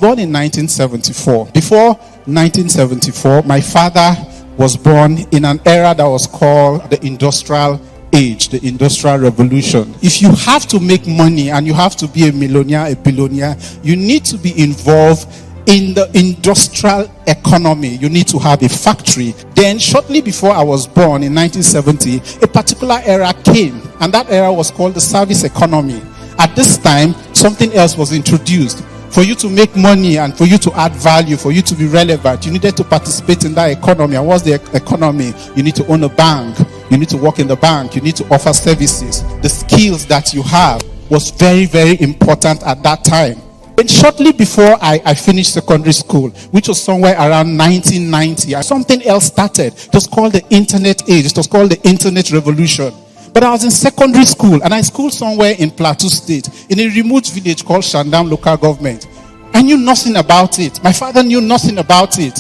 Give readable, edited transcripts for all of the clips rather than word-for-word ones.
born in 1974. Before 1974, my father was born in an era that was called the Industrial Age, the Industrial Revolution. If you have to make money and you have to be a millionaire, a billionaire, you need to be involved in the industrial economy. You need to have a factory. Then shortly before I was born in 1970, a particular era came, and that era was called the service economy. At this time, something else was introduced. For you to make money and for you to add value, for you to be relevant, you needed to participate in that economy. And what's the economy? You need to own a bank. You need to work in the bank. You need to offer services. The skills that you have was very, very important at that time. And shortly before I finished secondary school, which was somewhere around 1990, something else started. It was called the Internet Age. It was called the Internet Revolution. But I was in secondary school, and I schooled somewhere in Plateau State, in a remote village called Shandam Local Government. I knew nothing about it. My father knew nothing about it.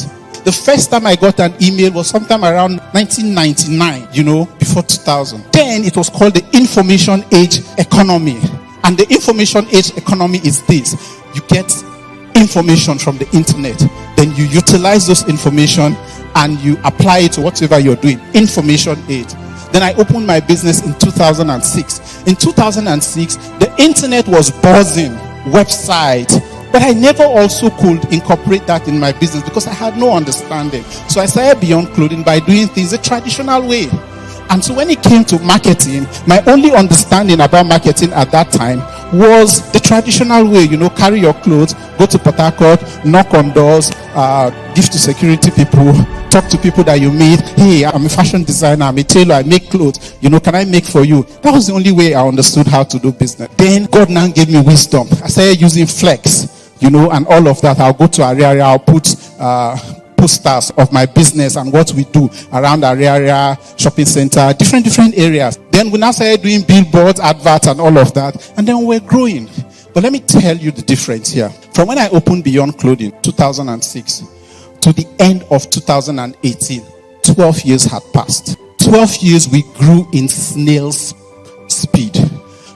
The first time I got an email was sometime around 1999, before 2000. Then it was called the Information Age Economy. And the Information Age Economy is this. You get information from the internet. Then you utilize those information and you apply it to whatever you're doing. Information Age. Then I opened my business in 2006. In 2006, the internet was buzzing, website. But I never also could incorporate that in my business because I had no understanding. So I started Beyond Clothing by doing things the traditional way. And so when it came to marketing, my only understanding about marketing at that time was the traditional way. Carry your clothes, go to Port Harcourt, knock on doors, give to security people, talk to people that you meet. Hey, I'm a fashion designer, I'm a tailor, I make clothes. Can I make for you? That was the only way I understood how to do business. Then God now gave me wisdom. I started using Flex, and all of that. I'll go to Ariaria, I'll put posters of my business and what we do around Ariaria shopping center, different areas. Then we now started doing billboards, adverts, and all of that. And then we're growing. But let me tell you the difference here. From when I opened Beyond Clothing, 2006, to the end of 2018, 12 years had passed. 12 years we grew in snail's speed.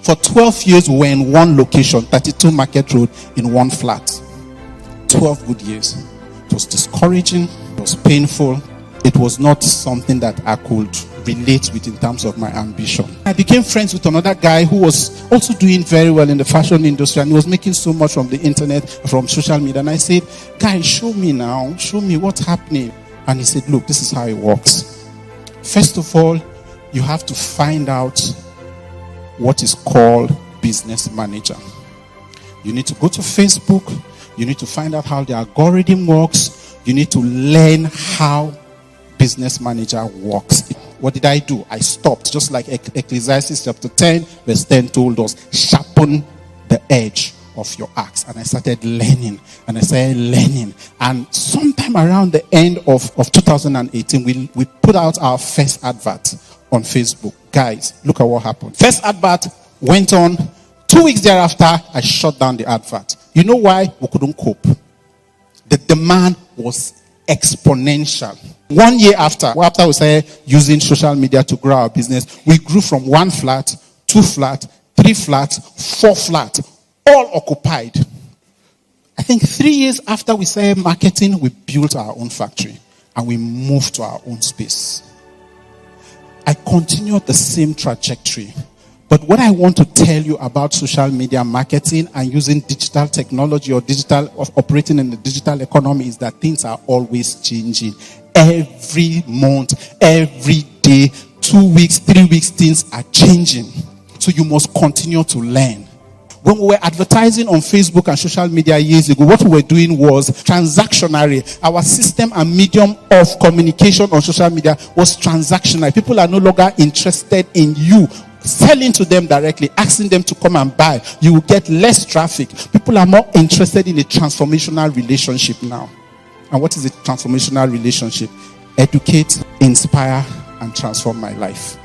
For 12 years we were in one location, 32 Market Road, in one flat. 12 good years. It was discouraging, it was painful. It was not something that I could relate with in terms of my ambition. I became friends with another guy who was also doing very well in the fashion industry, and he was making so much from the internet, from social media. And I said, guys, show me now, show me what's happening. And he said, look, this is how it works. First of all, you have to find out what is called business manager. You need to go to Facebook. You need to find out how the algorithm works. You need to learn how business manager works. What did I do? I stopped, just like Ecclesiastes chapter 10, verse 10 told us, sharpen the edge of your axe. And I started learning, and sometime around the end of 2018, we put out our first advert on Facebook. Guys, look at what happened. First advert went on. 2 weeks thereafter, I shut down the advert. You know why? We couldn't cope. The demand was exponential. 1 year after we started using social media to grow our business, we grew from 1 flat, 2 flat, 3 flats, 4 flat, all occupied. I think 3 years after we started marketing, we built our own factory and we moved to our own space. I continued the same trajectory. But what I want to tell you about social media marketing and using digital technology or operating in the digital economy is that things are always changing. Every month, every day, 2 weeks, 3 weeks, things are changing. So you must continue to learn. When we were advertising on Facebook and social media years ago, what we were doing was transactionary. Our system and medium of communication on social media was transactional. People are no longer interested in you selling to them directly, asking them to come and buy. You will get less traffic. People are more interested in a transformational relationship now. And what is a transformational relationship? Educate, inspire, and transform my life.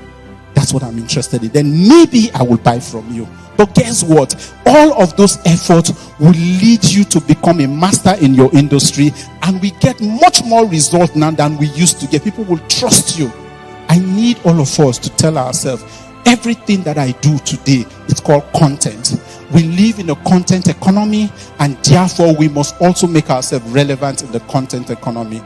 That's what I'm interested in. Then maybe I will buy from you. But guess what? All of those efforts will lead you to become a master in your industry, and we get much more results now than we used to get. People will trust you. I need all of us to tell ourselves, everything that I do today is called content. we live in a content economy, and therefore we must also make ourselves relevant in the content economy.